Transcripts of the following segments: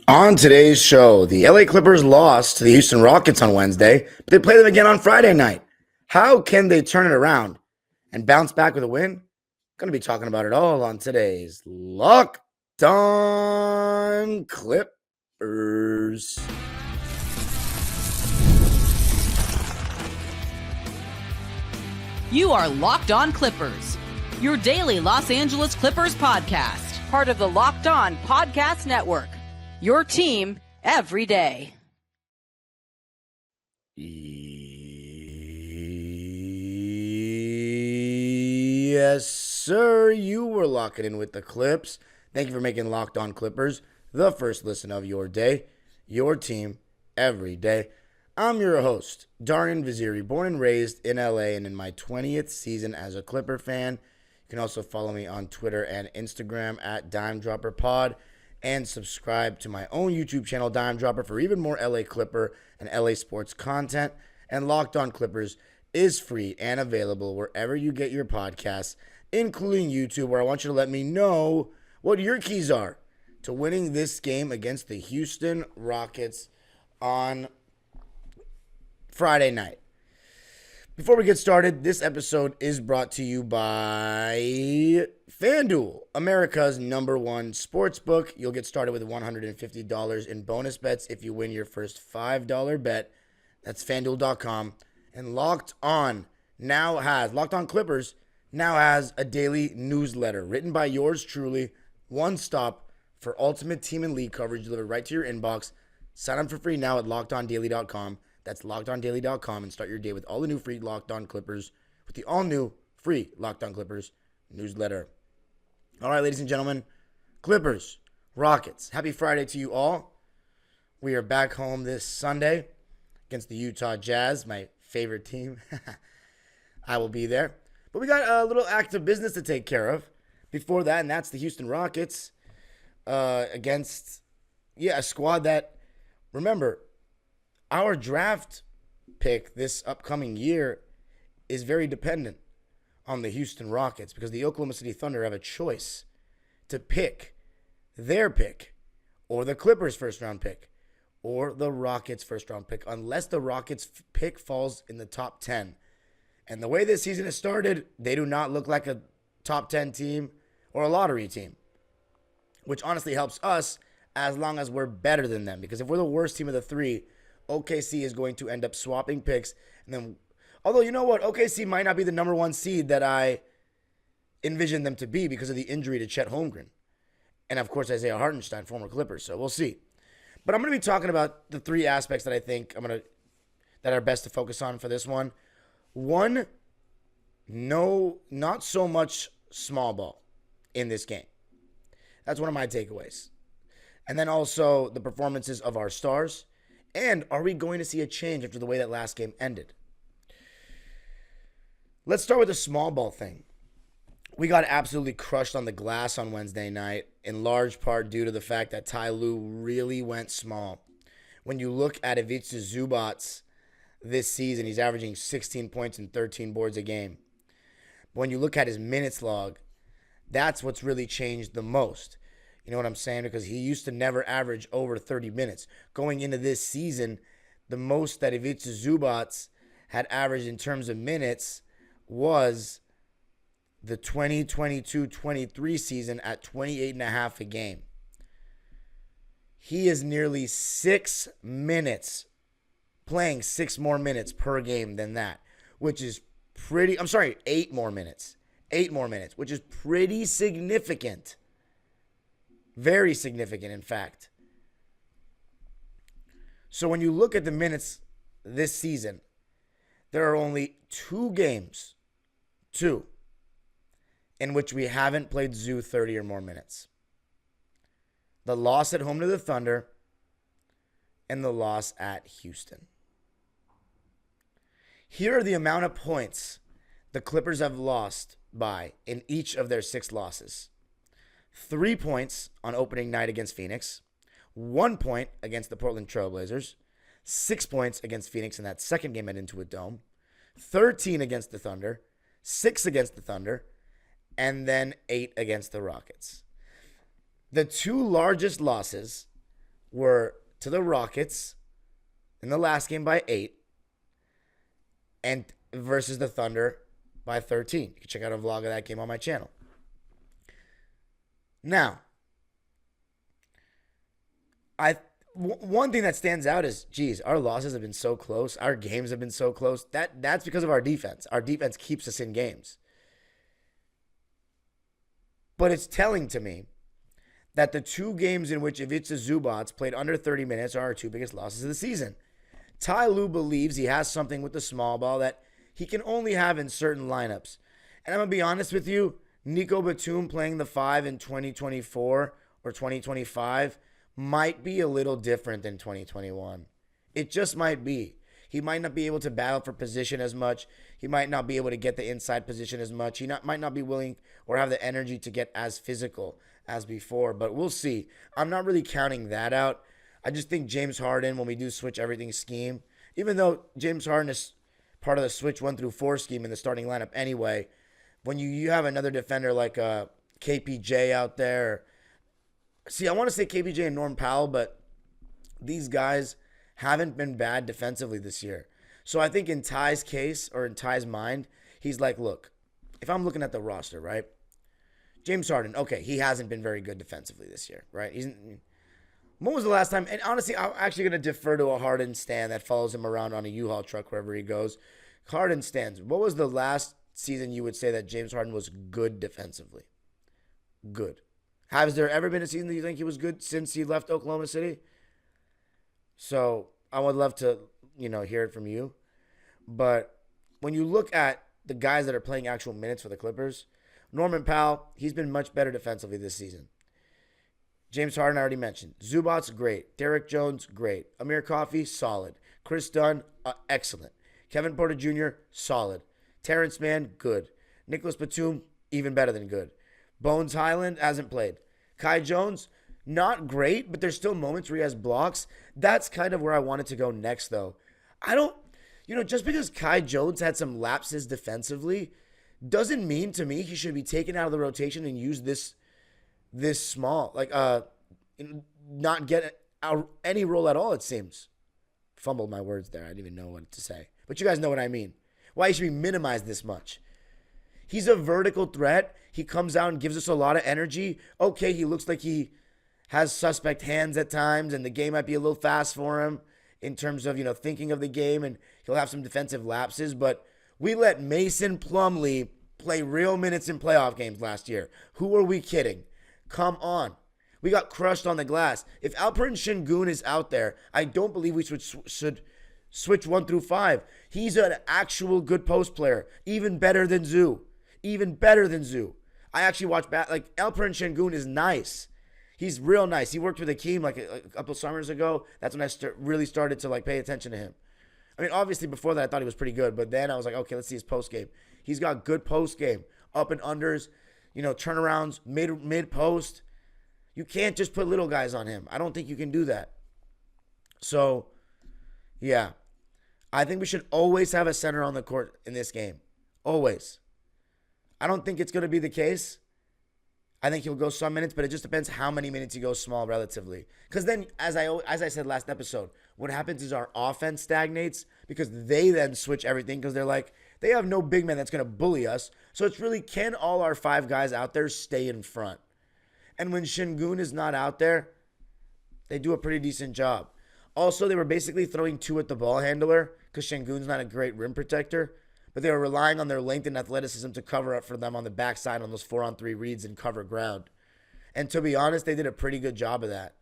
On today's show, the LA Clippers lost to the Houston Rockets on Wednesday, but they play them again on Friday night. How can they turn it around and bounce back with a win? Going to be talking about it all on today's Locked On Clippers. You are Locked On Clippers, your daily Los Angeles Clippers podcast, part of the Locked On Podcast Network. Your team every day. Yes, sir. You were locking in with the Clips. Thank you for making Locked On Clippers the first listen of your day, your team every day. I'm your host, Darian Vaziri, born and raised in LA and in my 20th season as a Clipper fan. You can also follow me on Twitter and Instagram at DimeDropperPod. And subscribe to my own YouTube channel, Dime Dropper, for even more LA Clipper and LA sports content. And Locked On Clippers is free and available wherever you get your podcasts, including YouTube, where I want you to let me know what your keys are to winning this game against the Houston Rockets on Friday night. Before we get started, this episode is brought to you by FanDuel, America's #1 sportsbook. You'll get started with $150 in bonus bets if you win your first $5 bet. That's FanDuel.com. And Locked On Clippers now has a daily newsletter written by yours truly, one stop for ultimate team and league coverage delivered right to your inbox. Sign up for free now at LockedOnDaily.com. That's LockedOnDaily.com and start your day with all the new free Locked On Clippers with the all-new free Locked On Clippers newsletter. All right, ladies and gentlemen, Clippers, Rockets, happy Friday to you all. We are back home this Sunday against the Utah Jazz, my favorite team. I will be there. But we got a little act of business to take care of before that, and that's the Houston Rockets against, a squad that, remember, our draft pick this upcoming year is very dependent on the Houston Rockets because the Oklahoma City Thunder have a choice to pick their pick or the Clippers' first-round pick or the Rockets' first-round pick unless the Rockets' pick falls in the top 10. And the way this season has started, they do not look like a top 10 team or a lottery team, which honestly helps us as long as we're better than them because if we're the worst team of the three, OKC is going to end up swapping picks. And then, although you know what, OKC might not be the #1 seed that I envisioned them to be because of the injury to Chet Holmgren. And of course, Isaiah Hartenstein, former Clippers. So we'll see. But I'm going to be talking about the three aspects that I think that are best to focus on for this one. One, no, not so much small ball in this game. That's one of my takeaways. And then also the performances of our stars. And are we going to see a change after the way that last game ended? Let's start with the small ball thing. We got absolutely crushed on the glass on Wednesday night, in large part due to the fact that Ty Lue really went small. When you look at Ivica Zubac this season, he's averaging 16 points and 13 boards a game. But when you look at his minutes log, that's what's really changed the most. You know what I'm saying? Because he used to never average over 30 minutes. Going into this season, the most that Ivica Zubac had averaged in terms of minutes was the 2022-23 season at 28.5 a game. He is nearly 6 minutes, playing 6 more minutes per game than that, which is 8 more minutes. 8 more minutes, which is pretty significant. Very significant, in fact. So when you look at the minutes this season, there are only 2 games, in which we haven't played Zoo 30 or more minutes. The loss at home to the Thunder and the loss at Houston. Here are the amount of points the Clippers have lost by in each of their 6 losses. 3 points on opening night against Phoenix, 1 point against the Portland Trailblazers, 6 points against Phoenix in that second game at Intuit Dome, 13 against the Thunder, 6 against the Thunder, and then 8 against the Rockets. The 2 largest losses were to the Rockets in the last game by 8 and versus the Thunder by 13. You can check out a vlog of that game on my channel. Now, one thing that stands out is, geez, our losses have been so close. Our games have been so close. That's because of our defense. Our defense keeps us in games. But it's telling to me that the 2 games in which Ivica Zubac played under 30 minutes are our 2 biggest losses of the season. Ty Lue believes he has something with the small ball that he can only have in certain lineups. And I'm going to be honest with you, Nico Batum playing the 5 in 2024 or 2025 might be a little different than 2021. It just might be. He might not be able to battle for position as much. He might not be able to get the inside position as much. He might not be willing or have the energy to get as physical as before, but we'll see. I'm not really counting that out. I just think James Harden, when we do switch everything scheme, even though James Harden is part of the switch 1 through 4 scheme in the starting lineup anyway, when you have another defender like KPJ out there, see, I want to say KPJ and Norm Powell, but these guys haven't been bad defensively this year. So I think in Ty's case, or in Ty's mind, he's like, look, if I'm looking at the roster, right? James Harden, okay, he hasn't been very good defensively this year, right? When was the last time? And honestly, I'm actually going to defer to a Harden stan that follows him around on a U-Haul truck wherever he goes. Harden stans. What was the last season you would say that James Harden was good defensively? Good. Has there ever been a season that you think he was good since he left Oklahoma City? So I would love to, hear it from you. But when you look at the guys that are playing actual minutes for the Clippers, Norman Powell, he's been much better defensively this season. James Harden, I already mentioned. Zubac, great. Derek Jones, great. Amir Coffey, solid. Chris Dunn, excellent. Kevin Porter Jr., solid. Terrence Mann, good. Nicholas Batum, even better than good. Bones Hyland hasn't played. Kai Jones, not great, but there's still moments where he has blocks. That's kind of where I wanted to go next, though. Just because Kai Jones had some lapses defensively doesn't mean to me he should be taken out of the rotation and used this small, not get any role at all, it seems. Fumbled my words there. I didn't even know what to say. But you guys know what I mean. Why he should be minimized this much. He's a vertical threat. He comes out and gives us a lot of energy. Okay, he looks like he has suspect hands at times, and the game might be a little fast for him in terms of, thinking of the game, and he'll have some defensive lapses. But we let Mason Plumlee play real minutes in playoff games last year. Who are we kidding? Come on. We got crushed on the glass. If Alperen Şengün is out there, I don't believe we should switch 1 through 5. He's an actual good post player. Even better than Zoo. I actually watched Alperen Şengün is nice. He's real nice. He worked with Akeem a couple summers ago. That's when I really started to pay attention to him. I mean, obviously before that I thought he was pretty good, but then I was like, okay, let's see his post game. He's got good post game, up and unders, turnarounds, mid post. You can't just put little guys on him. I don't think you can do that. So, yeah, I think we should always have a center on the court in this game. Always. I don't think it's going to be the case. I think he'll go some minutes, but it just depends how many minutes he goes small relatively. Because then, as I said last episode, what happens is our offense stagnates because they then switch everything because they're like, they have no big man that's going to bully us. So it's really, can all our 5 guys out there stay in front? And when Şengün is not out there, they do a pretty decent job. Also, they were basically throwing 2 at the ball handler because Şengün's not a great rim protector. But they were relying on their length and athleticism to cover up for them on the backside on those 4-on-3 reads and cover ground. And to be honest, they did a pretty good job of that.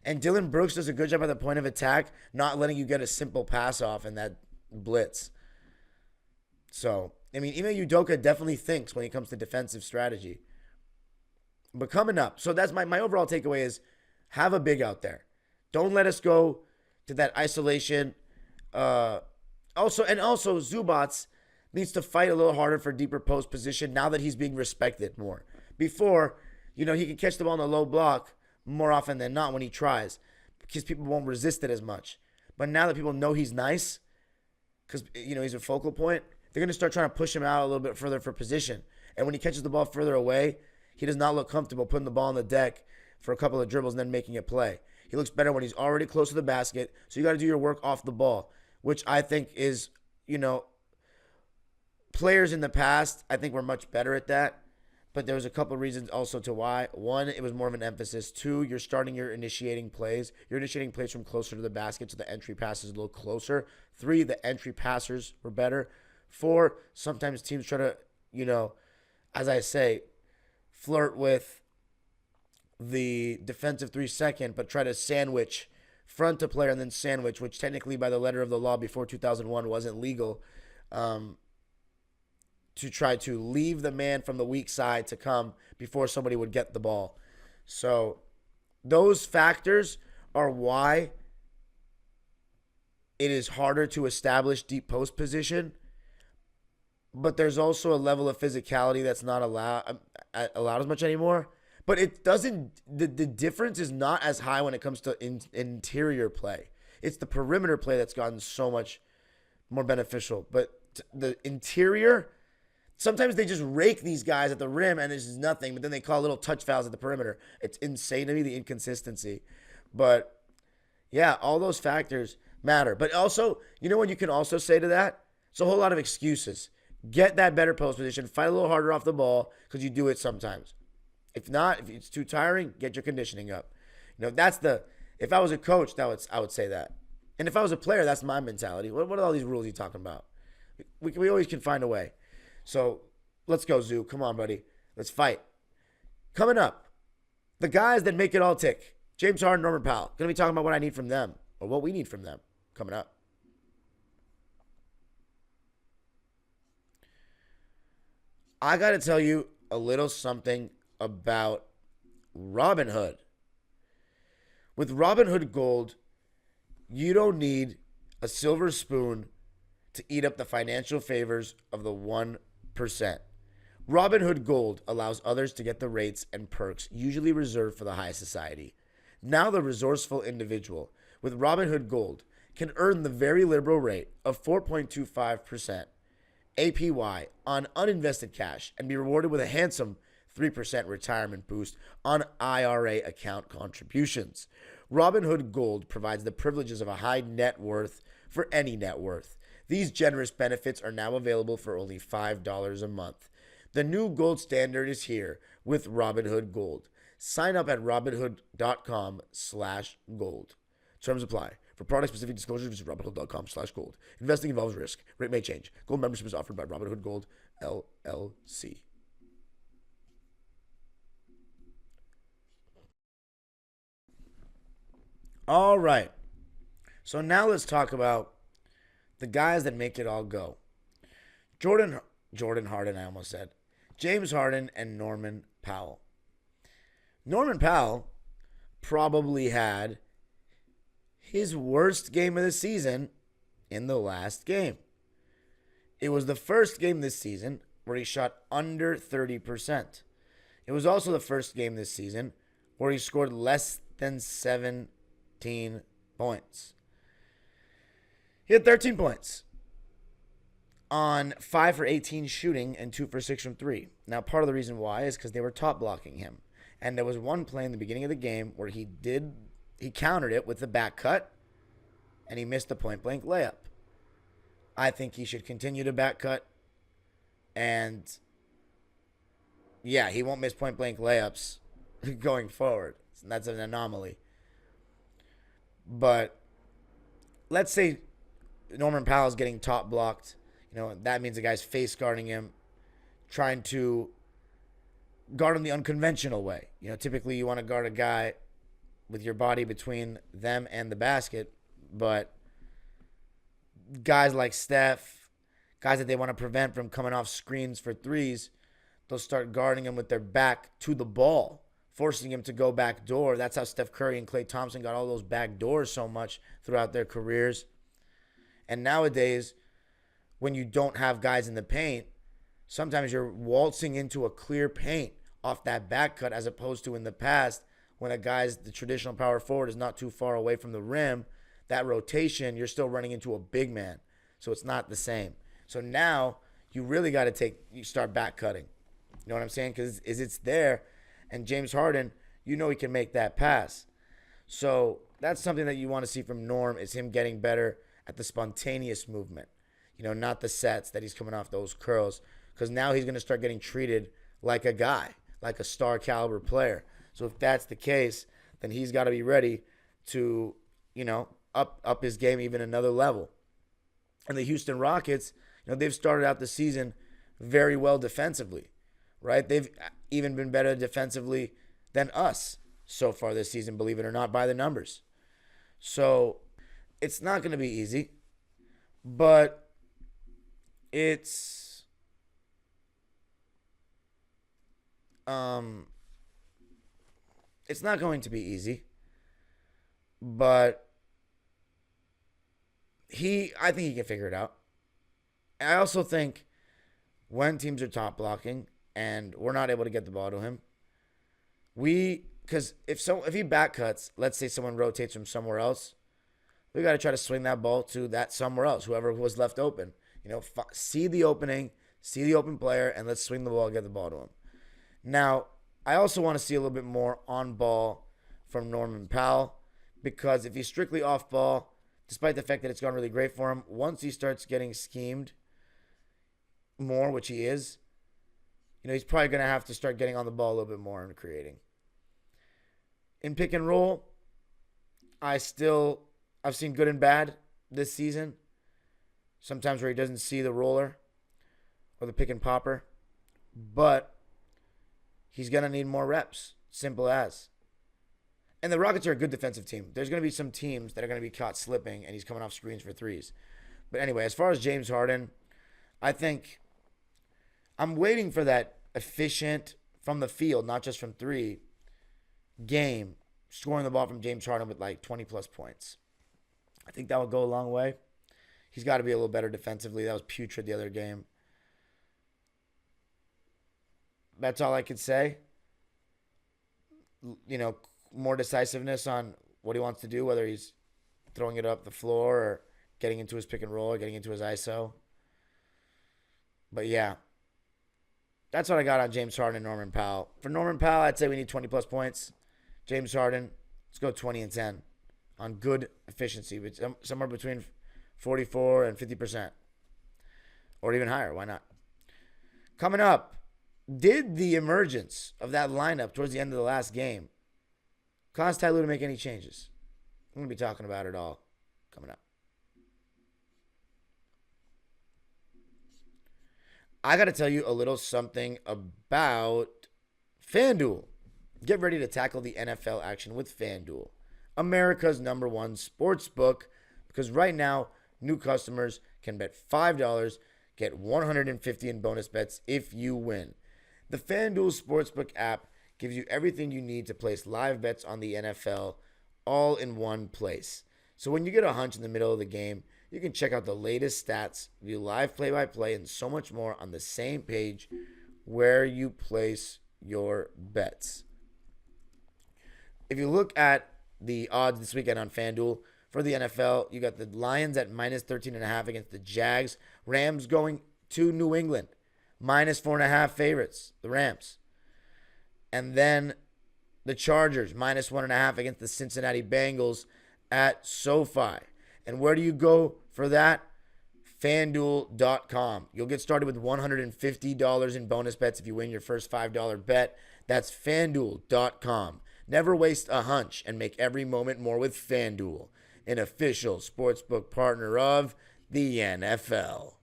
And Dylan Brooks does a good job at the point of attack, not letting you get a simple pass off in that blitz. So, I mean, Ime Udoka definitely thinks when it comes to defensive strategy. But coming up, so that's my overall takeaway is have a big out there. Don't let us go to that isolation. Also Zubac needs to fight a little harder for deeper post position now that he's being respected more. Before, he can catch the ball in a low block more often than not when he tries because people won't resist it as much. But now that people know he's nice because, he's a focal point, they're going to start trying to push him out a little bit further for position. And when he catches the ball further away, he does not look comfortable putting the ball on the deck for a couple of dribbles and then making it play. He looks better when he's already close to the basket. So you got to do your work off the ball, which I think is, players in the past, I think were much better at that. But there was a couple of reasons also to why. One, it was more of an emphasis. Two, you're starting your initiating plays. You're initiating plays from closer to the basket, so the entry pass is a little closer. Three, the entry passers were better. Four, sometimes teams try to, as I say, flirt with the defensive 3-second, but try to sandwich front to player and then sandwich, which technically by the letter of the law before 2001 wasn't legal, to try to leave the man from the weak side to come before somebody would get the ball. So those factors are why it is harder to establish deep post position. But there's also a level of physicality that's not allowed as much anymore. But it doesn't. The difference is not as high when it comes to interior play. It's the perimeter play that's gotten so much more beneficial. But the interior, sometimes they just rake these guys at the rim and it's nothing. But then they call little touch fouls at the perimeter. It's insane to me, the inconsistency. But yeah, all those factors matter. But also, you know what you can also say to that? It's a whole lot of excuses. Get that better post position. Fight a little harder off the ball because you do it sometimes. If not, if it's too tiring, get your conditioning up. If I was a coach, I would say that. And if I was a player, that's my mentality. What are all these rules you talking about? We always can find a way. So let's go, Zoo. Come on, buddy. Let's fight. Coming up, the guys that make it all tick. James Harden, Norman Powell. Going to be talking about what I need from them or what we need from them coming up. I got to tell you a little something about Robinhood. With Robinhood Gold, you don't need a silver spoon to eat up the financial favors of the 1%. Robinhood Gold allows others to get the rates and perks usually reserved for the high society. Now the resourceful individual with Robinhood Gold can earn the very liberal rate of 4.25% APY on uninvested cash and be rewarded with a handsome 3% retirement boost on IRA account contributions. Robinhood Gold provides the privileges of a high net worth for any net worth. These generous benefits are now available for only $5 a month. The new gold standard is here with Robinhood Gold. Sign up at robinhood.com/gold. Terms apply. For product-specific disclosures, visit robinhood.com/gold. Investing involves risk. Rate may change. Gold membership is offered by Robinhood Gold, LLC. All right. So now let's talk about the guys that make it all go. Jordan Harden, I almost said. James Harden and Norman Powell. Norman Powell probably had his worst game of the season in the last game. It was the first game this season where he shot under 30%. It was also the first game this season where he scored less than 17 points. He had 13 points on 5 for 18 shooting and 2 for 6 from 3. Now, part of the reason why is because they were top blocking him. And there was one play in the beginning of the game where he countered it with the back cut, and he missed the point-blank layup. I think he should continue to back cut, and yeah, he won't miss point-blank layups going forward. That's an anomaly. But let's say Norman Powell's getting top blocked. That means the guy's face guarding him, trying to guard him the unconventional way. Typically you want to guard a guy with your body between them and the basket, but guys like Steph, guys that they want to prevent from coming off screens for threes, they'll start guarding him with their back to the ball, forcing him to go back door. That's how Steph Curry and Klay Thompson got all those back doors so much throughout their careers. And nowadays, when you don't have guys in the paint, sometimes you're waltzing into a clear paint off that back cut, as opposed to in the past when the traditional power forward is not too far away from the rim. That rotation, you're still running into a big man. So it's not the same. So now you really got to start back cutting. You know what I'm saying? Because it's there. And James Harden, he can make that pass. So that's something that you want to see from Norm is him getting better at the spontaneous movement. Not the sets that he's coming off those curls. Because now he's going to start getting treated like a guy, like a star caliber player. So if that's the case, then he's got to be ready to, up his game even another level. And the Houston Rockets, they've started out the season very well defensively, right? They've even been better defensively than us so far this season, believe it or not, by the numbers. So it's not going to be easy, but it's not going to be easy, but I think he can figure it out. I also think when teams are top blocking and we're not able to get the ball to him, because if he back cuts, let's say someone rotates from somewhere else, we got to try to swing that ball to that somewhere else, whoever was left open. See the opening, see the open player, and let's swing the ball, get the ball to him. Now, I also want to see a little bit more on ball from Norman Powell, because if he's strictly off ball, despite the fact that it's gone really great for him, once he starts getting schemed more, which he is, he's probably going to have to start getting on the ball a little bit more and creating. In pick and roll, I've seen good and bad this season. Sometimes where he doesn't see the roller or the pick and popper, but he's going to need more reps. Simple as. And the Rockets are a good defensive team. There's going to be some teams that are going to be caught slipping, and he's coming off screens for threes. But anyway, as far as James Harden, I think I'm waiting for that efficient from the field, not just from three, game, scoring the ball from James Harden with like 20-plus points. I think that will go a long way. He's got to be a little better defensively. That was putrid the other game. That's all I could say. More decisiveness on what he wants to do, whether he's throwing it up the floor or getting into his pick and roll or getting into his ISO. But yeah, that's what I got on James Harden and Norman Powell. For Norman Powell, I'd say we need 20-plus points. James Harden, let's go 20 and 10 on good efficiency, somewhere between 44 and 50%. Or even higher, why not? Coming up, did the emergence of that lineup towards the end of the last game cause Ty Lue to make any changes? I'm going to be talking about it all coming up. I got to tell you a little something about FanDuel. Get ready to tackle the NFL action with FanDuel, America's #1 sports book, because right now, new customers can bet $5, get $150 in bonus bets if you win. The FanDuel Sportsbook app gives you everything you need to place live bets on the NFL all in one place. So when you get a hunch in the middle of the game, you can check out the latest stats, view live play-by-play, and so much more on the same page where you place your bets. If you look at the odds this weekend on FanDuel for the NFL, you got the Lions at minus 13.5 against the Jags. Rams going to New England, minus 4.5 favorites, the Rams. And then the Chargers, minus 1.5 against the Cincinnati Bengals at SoFi. And where do you go for that? FanDuel.com. You'll get started with $150 in bonus bets if you win your first $5 bet. That's FanDuel.com. Never waste a hunch and make every moment more with FanDuel, an official sportsbook partner of the NFL.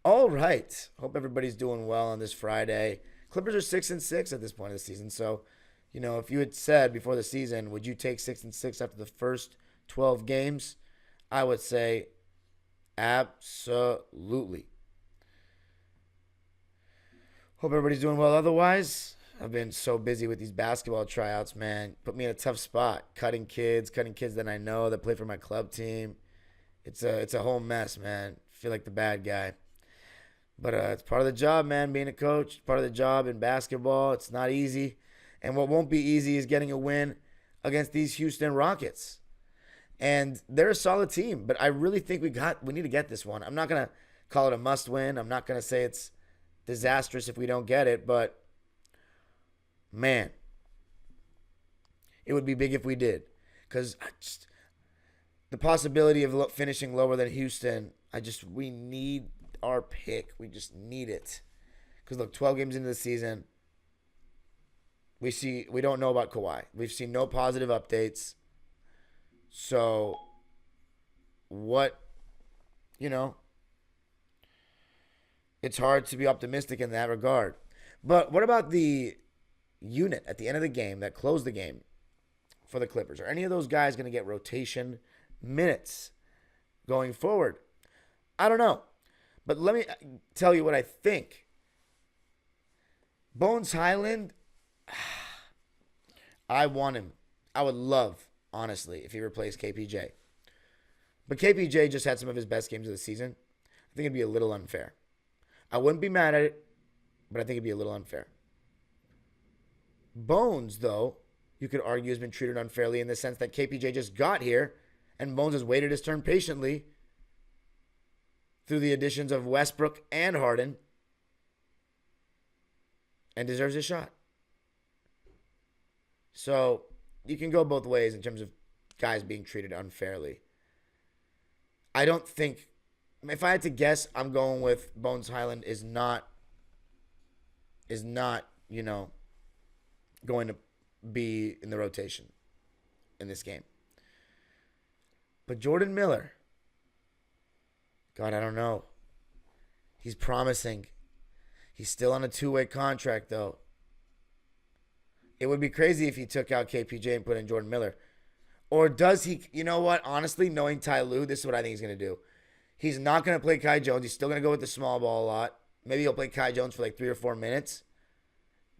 All right. Hope everybody's doing well on this Friday. Clippers are 6-6 at this point of the season. So, if you had said before the season, would you take 6-6 after the first 12 games? I would say absolutely. Hope everybody's doing well otherwise. I've been so busy with these basketball tryouts, man. Put me in a tough spot. Cutting kids that I know that play for my club team. It's a whole mess, man. I feel like the bad guy. But it's part of the job, man, being a coach. Part of the job in basketball. It's not easy. And what won't be easy is getting a win against these Houston Rockets. And they're a solid team, but I really think we need to get this one. I'm not going to call it a must win. I'm not going to say it's disastrous if we don't get it, but Man, it would be big if we did. Because the possibility of finishing lower than Houston, we need our pick. We just need it. Because look, 12 games into the season, we don't know about Kawhi. We've seen no positive updates. So, it's hard to be optimistic in that regard. But what about the unit at the end of the game that closed the game for the Clippers? Are any of those guys going to get rotation minutes going forward? I don't know. But let me tell you what I think. Bones Hyland, I want him. I would love, honestly, if he replaced KPJ. But KPJ just had some of his best games of the season. I think it'd be a little unfair. I wouldn't be mad at it, but I think it'd be a little unfair. Bones, though, you could argue has been treated unfairly in the sense that KPJ just got here and Bones has waited his turn patiently through the additions of Westbrook and Harden and deserves a shot. So you can go both ways in terms of guys being treated unfairly. I don't think, if I had to guess, I'm going with Bones Hyland is not, going to be in the rotation in this game. But Jordan Miller, God, I don't know. He's promising. He's still on a 2-way contract, though. It would be crazy if he took out KPJ and put in Jordan Miller. Or does he, you know what? Honestly, knowing Ty Lue, this is what I think he's going to do. He's not going to play Kai Jones. He's still going to go with the small ball a lot. Maybe he'll play Kai Jones for like 3 or 4 minutes.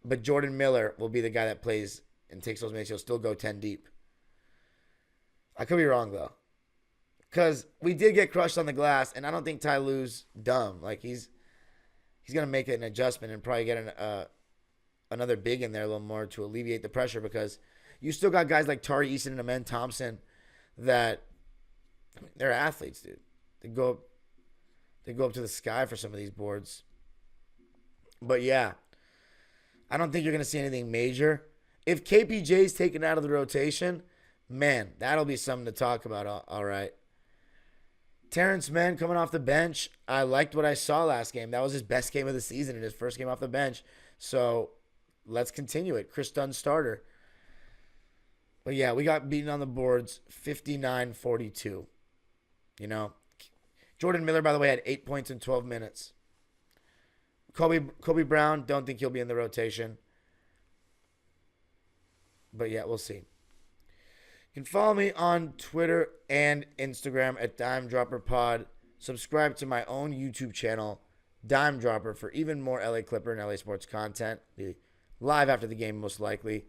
But Jordan Miller will be the guy that plays and takes those minutes. He'll still go 10 deep. I could be wrong, though. Because we did get crushed on the glass, and I don't think Ty Lue's dumb. Like, he's going to make an adjustment and probably get another big in there a little more to alleviate the pressure, because you still got guys like Tari Eason and Amen Thompson that, they're athletes, dude. They go up to the sky for some of these boards. But yeah, I don't think you're going to see anything major. If KPJ's taken out of the rotation, man, that'll be something to talk about. All right. Terrence Mann coming off the bench. I liked what I saw last game. That was his best game of the season in his first game off the bench. So let's continue it. Chris Dunn starter. But yeah, we got beaten on the boards 59-42. Jordan Miller, by the way, had 8 points in 12 minutes. Kobe Brown, don't think he'll be in the rotation. But yeah, we'll see. You can follow me on Twitter and Instagram at Dime Dropper Pod. Subscribe to my own YouTube channel, Dime Dropper, for even more LA Clipper and LA sports content. Live after the game, most likely.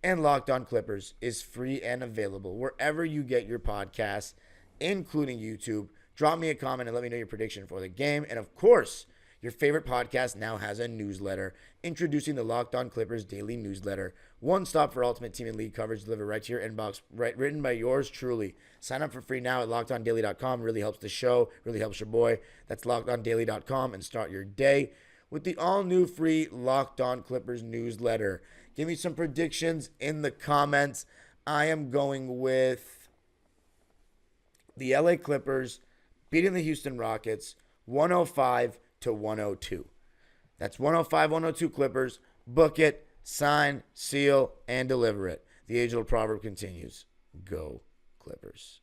And Locked On Clippers is free and available wherever you get your podcasts, including YouTube. Drop me a comment and let me know your prediction for the game. And of course, your favorite podcast now has a newsletter. Introducing the Locked On Clippers daily newsletter. One stop for ultimate team and league coverage delivered right to your inbox, written by yours truly. Sign up for free now at LockedOnDaily.com. Really helps the show. Really helps your boy. That's LockedOnDaily.com, and start your day with the all-new free Locked On Clippers newsletter. Give me some predictions in the comments. I am going with the LA Clippers beating the Houston Rockets 105-102. That's 105-102 Clippers. Book it, sign, seal, and deliver it. The age-old proverb continues. Go Clippers.